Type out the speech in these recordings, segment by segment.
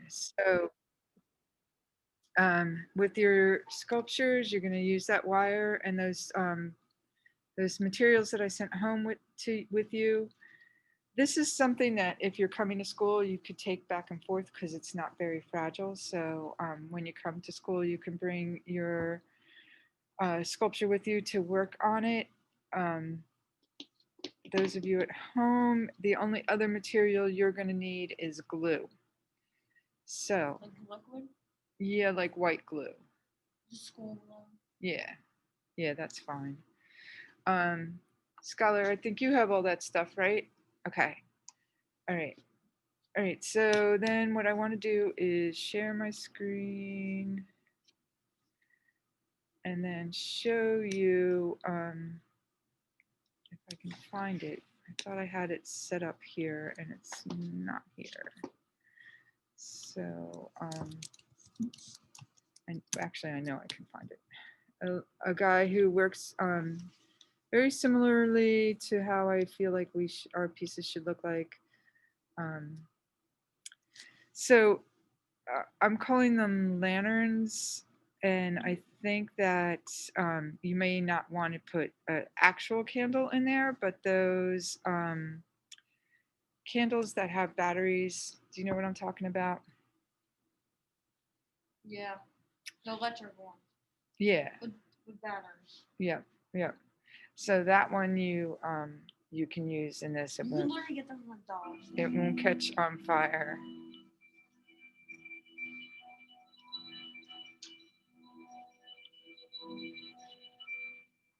So with your sculptures, you're going to use that wire and those materials that I sent home with you. This is something that if you're coming to school, you could take back and forth because it's not very fragile. So when you come to school, you can bring your sculpture with you to work on it. Um, those of you at home, the only other material you're going to need is glue. So, like liquid? Yeah, like white glue. School glue. Yeah, yeah, that's fine. Scholar, I think you have all that stuff, right? Okay. All right. All right. So then what I want to do is share my screen and then show you if I can find it. I thought I had it set up here and it's not here. So, and actually I know I can find it. A guy who works very similarly to how I feel like our pieces should look like. Um, so I'm calling them lanterns, and I think that you may not want to put an actual candle in there, but those candles that have batteries. Do you know what I'm talking about? Yeah. The electric one. Yeah. With batteries. Yeah. Yeah. So that one you can use in this. You can literally get them from dolls. It won't catch on fire.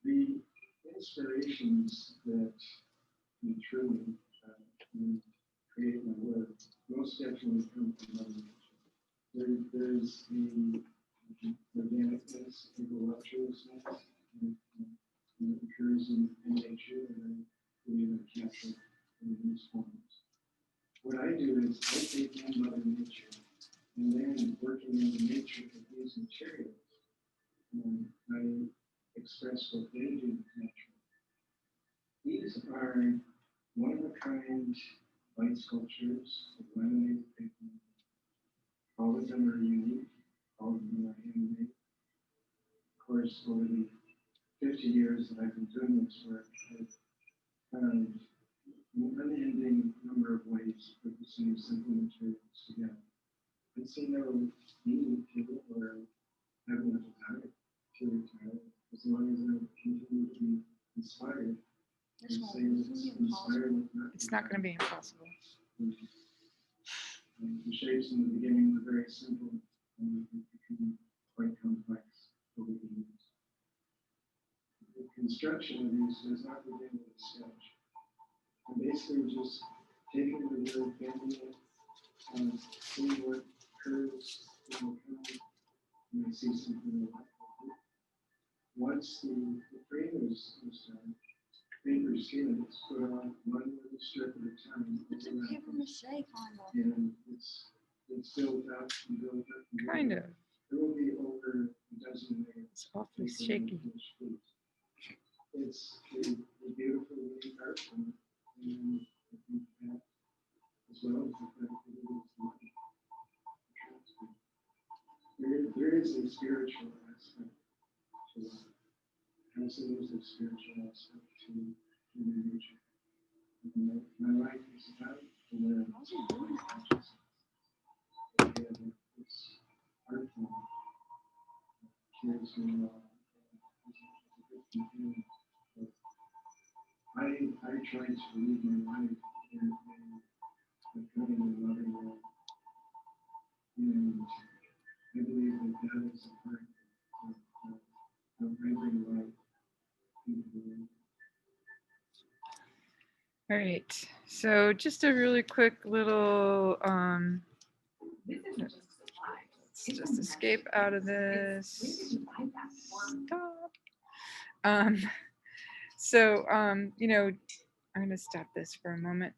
The inspirations that you truly create my work most definitely come from Mother Nature. There's the organicness, the voluptuousness that occurs in nature, and I believe I capture in these forms. What I do is I take in Mother Nature and then working in the nature of these materials, I express what they do naturally. These are one-of-a-kind light sculptures of laminated paper. All of them are unique. All of them are handmade. Of course, over the 50 years that I've been doing this work, I've found an unending number of ways to put the same simple materials together. I see no need to or have no desire to retire as long as I continue to be inspired. It's not going to be impossible. The shapes in the beginning were very simple and become quite complex over the years. The construction of these does not begin with a sketch. I'm basically just taking the wood, bending it, and seeing what curves will come, and I see something like that. Once the frame is done, paper skin is put on one little strip at a time. It's a paper mache kind of. And it's built up and built up. And kind of. There will be over a dozen layers. It's awfully shaky. It's a beautiful unique art form, and I think that as well as the fact that it is not there is a spiritual aspect to it. Also, there's a spiritual aspect to human nature. My life is about to learn consciousness. This art form carries me along. I try to lead my life in a kind of loving way. And I believe that is a part of bringing life into the world. All right. So just a really quick little let's just escape out of this. Stop. You know, I'm gonna stop this for a moment.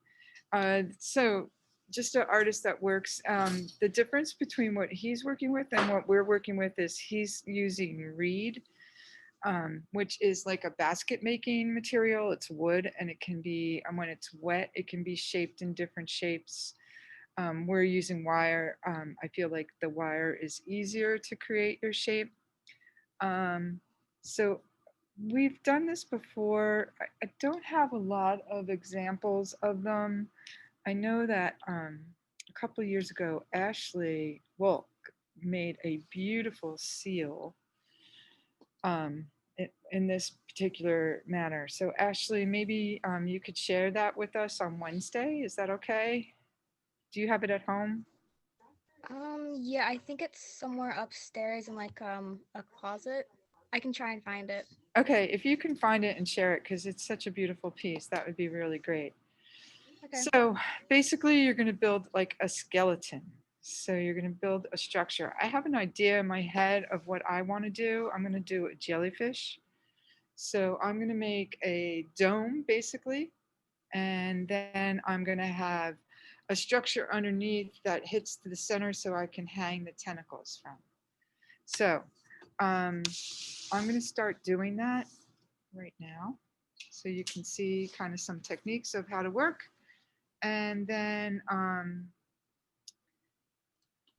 So just an artist that works, the difference between what he's working with and what we're working with is he's using reed, which is like a basket making material. It's wood and it can be, when it's wet, it can be shaped in different shapes. we're using wire. I feel like the wire is easier to create your shape. Um, so we've done this before. I don't have a lot of examples of them. I know that a couple of years ago, Ashley Wolk made a beautiful seal um, in this particular manner. So Ashley, maybe you could share that with us on Wednesday. Is that okay? Do you have it at home? Yeah, I think it's somewhere upstairs in like a closet. I can try and find it. Okay, if you can find it and share it, because it's such a beautiful piece, that would be really great. Okay. So basically, you're going to build like a skeleton. So you're going to build a structure. I have an idea in my head of what I want to do. I'm going to do a jellyfish. So I'm going to make a dome basically, and then I'm going to have a structure underneath that hits to the center so I can hang the tentacles from. So um, I'm going to start doing that right now so you can see kind of some techniques of how to work. And then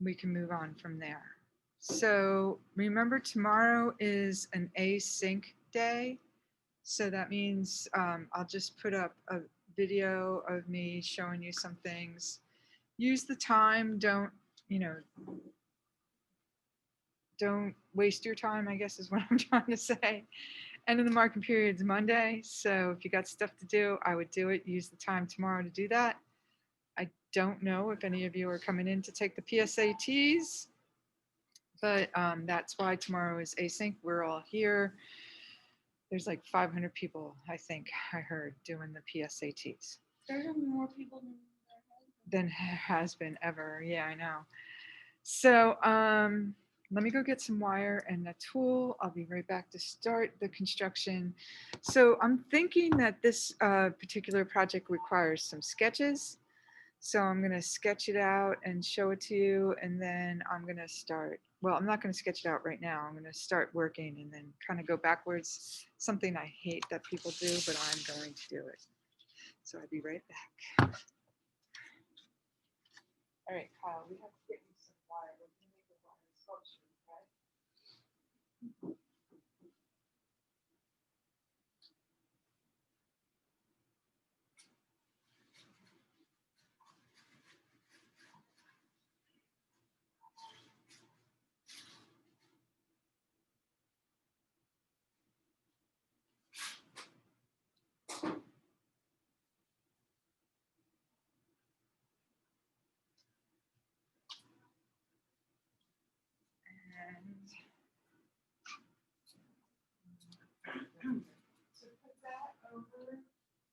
we can move on from there. So remember, tomorrow is an async day. So that means I'll just put up a video of me showing you some things. Use the time. You know, don't waste your time, I guess is what I'm trying to say. End of the marking period is Monday. So if you got stuff to do, I would do it. Use the time tomorrow to do that. I don't know if any of you are coming in to take the PSATs, but that's why tomorrow is async. We're all here. There's like 500 people, I think I heard, doing the PSATs There's more people than has been ever. Yeah, I know. So let me go get some wire and a tool. I'll be right back to start the construction. So I'm thinking that this particular project requires some sketches. So I'm going to sketch it out and show it to you, and then I'm going to start. Well, I'm not going to sketch it out right now. I'm going to start working and then kind of go backwards. Something I hate that people do, but I'm going to do it. So I'll be right back. All right, Kyle, we have to get you some wire. We're going to make a wire sculpture, okay? And so put that over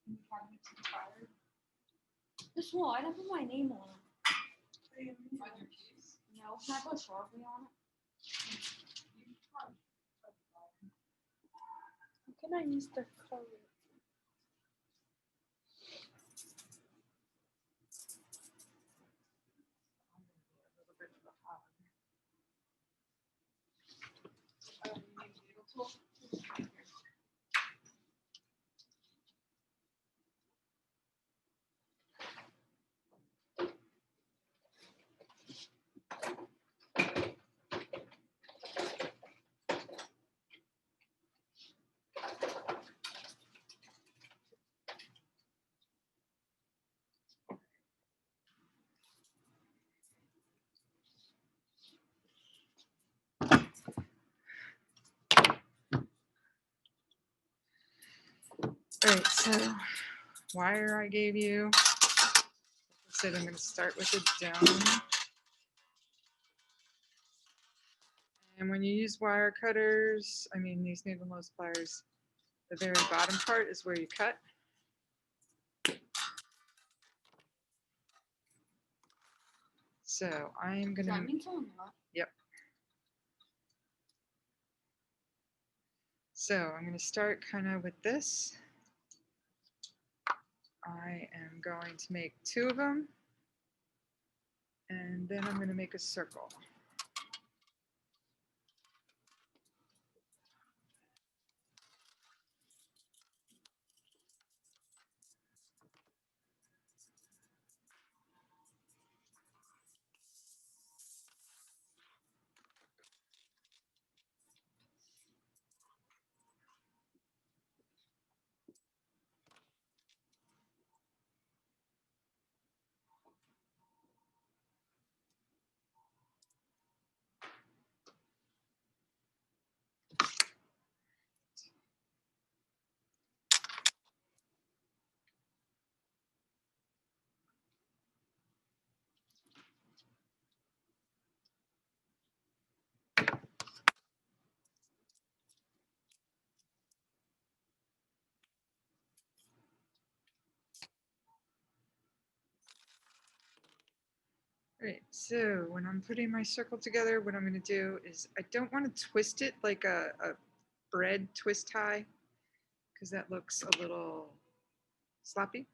in the cabinet to the fire. This one, I don't put my name on it. On your keys. No, can I put Sharpie on it? How can I use the color? All right, so wire I gave you. Like I said, I'm going to start with a dome. And when you use wire cutters, I mean these needle nose pliers, the very bottom part is where you cut. So I'm Does gonna, that mean someone left? yep. So I'm gonna start kind of with this. I am going to make 2 of them, and then I'm gonna make a circle. Right, so when I'm putting my circle together, what I'm going to do is I don't want to twist it like a bread twist tie because that looks a little sloppy.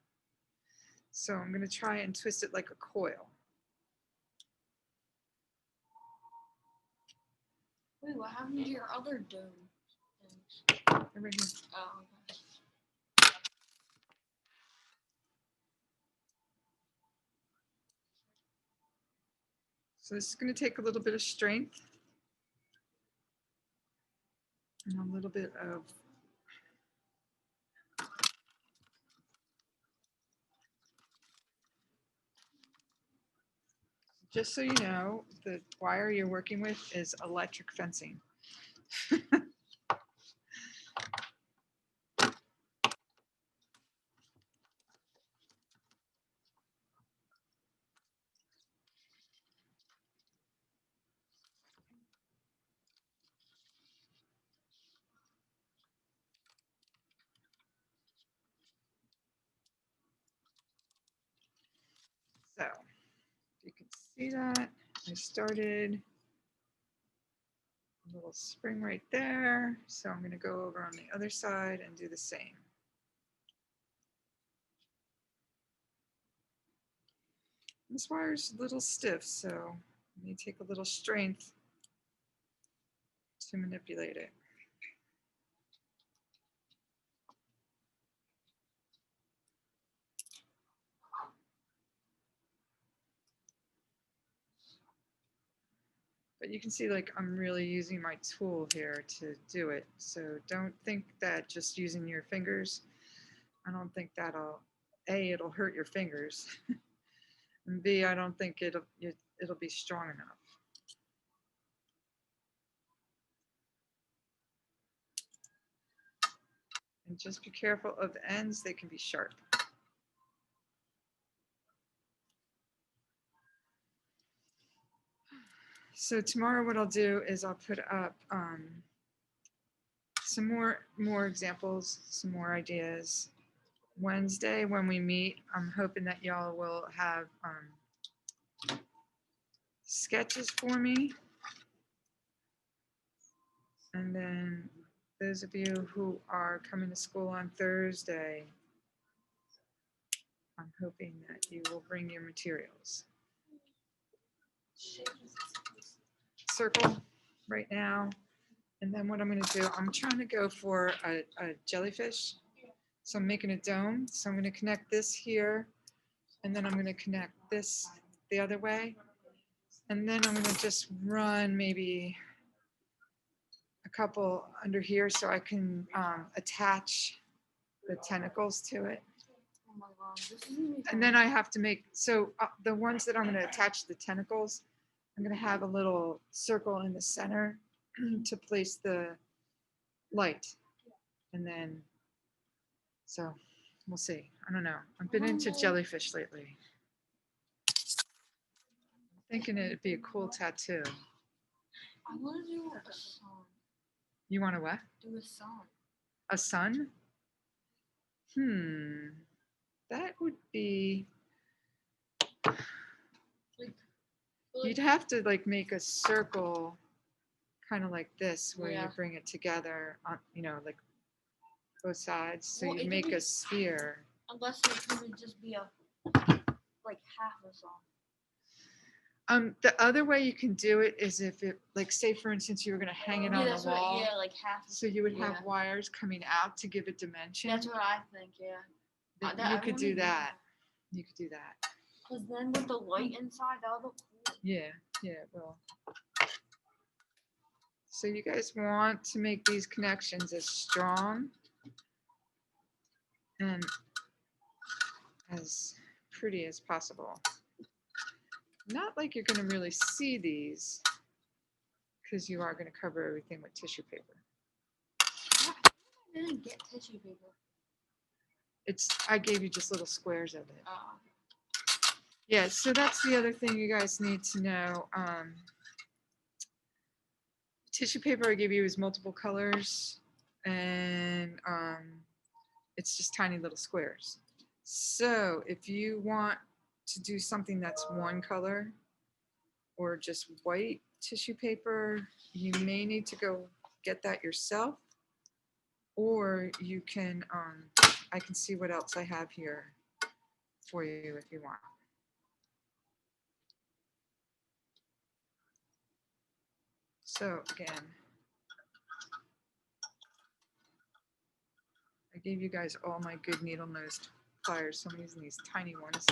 So I'm going to try and twist it like a coil. Wait, what happened to your other dome things? They're right here. Oh, okay. So this is going to take a little bit of strength and a little bit of just so you know, the wire you're working with is electric fencing. So you can see that I started a little spring right there. So I'm going to go over on the other side and do the same. This wire is a little stiff, so it may take a little strength to manipulate it. But you can see like I'm really using my tool here to do it. So don't think that just using your fingers, I don't think that'll, A, it'll hurt your fingers. And B, I don't think it'll be strong enough. And just be careful of the ends, they can be sharp. So tomorrow what I'll do is I'll put up some more examples, some more ideas. Wednesday when we meet, I'm hoping that y'all will have sketches for me. And then those of you who are coming to school on Thursday, I'm hoping that you will bring your materials. Circle right now. And then what I'm going to do, I'm trying to go for a jellyfish. So I'm making a dome. So I'm going to connect this here. And then I'm going to connect this the other way. And then I'm going to just run maybe a couple under here so I can attach the tentacles to it. Oh my god, this is gonna be And then I have to make, so the ones that I'm going to attach the tentacles, I'm going to have a little circle in the center to place the light. And then, so we'll see. I don't know. I've been into jellyfish lately. I'm thinking it'd be a cool tattoo. I want to do a sun. You want to what? Do a sun. A sun? That would be, Like, you'd have to like make a circle kind of like this where Yeah. you bring it together on, you know, like both sides. So Well, you it make could a be- sphere. unless it could just be a like half a sun. The other way you can do it is if it, like, say for instance, you were going to hang it on the wall. Yeah, like half. So you would have yeah. wires coming out to give it dimension. That's what I think. Yeah. Then I you could wanna do that. You could do that. Cause then with the light inside, that'll look cool. Yeah, it will. So you guys want to make these connections as strong and as pretty as possible. Not like you're going to really see these because you are going to cover everything with tissue paper. I didn't get tissue paper. I gave you just little squares of it. Uh, Yeah, so that's the other thing you guys need to know. Tissue paper I gave you is multiple colors, and it's just tiny little squares. So if you want to do something that's one color, or just white tissue paper. You may need to go get that yourself, or you can, I can see what else I have here for you if you want. So again, I gave you guys all my good needle nosed pliers, so I'm using these tiny ones.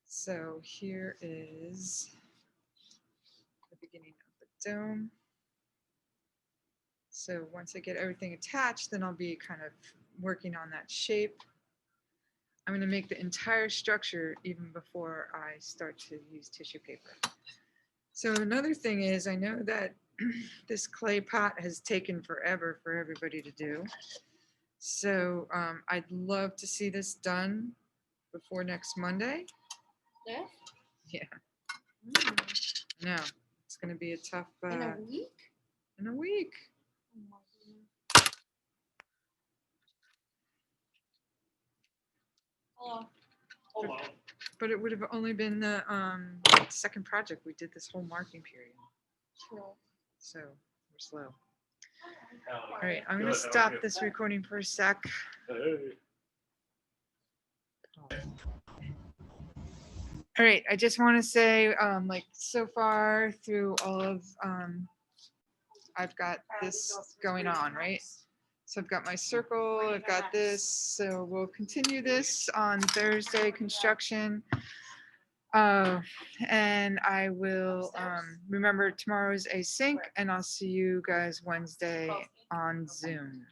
So here is the beginning of the dome. So once I get everything attached, then I'll be kind of working on that shape. I'm going to make the entire structure even before I start to use tissue paper. So another thing is, I know that this clay pot has taken forever for everybody to do. So I'd love to see this done before next Monday. This? Yeah, no, it's going to be a tough, In a week? in a week. Oh my goodness. Hello. Hello. But it would have only been the second project. We did this whole marking period. True. So we're slow. Howdy. All right, I'm Good, going to how are stop you? this recording for a sec. Hey. All right, I just want to say, like, so far through all of, I've got this going on, right? So I've got my circle, I've got this, so we'll continue this on Thursday construction. And I will remember tomorrow's async, and I'll see you guys Wednesday on Zoom.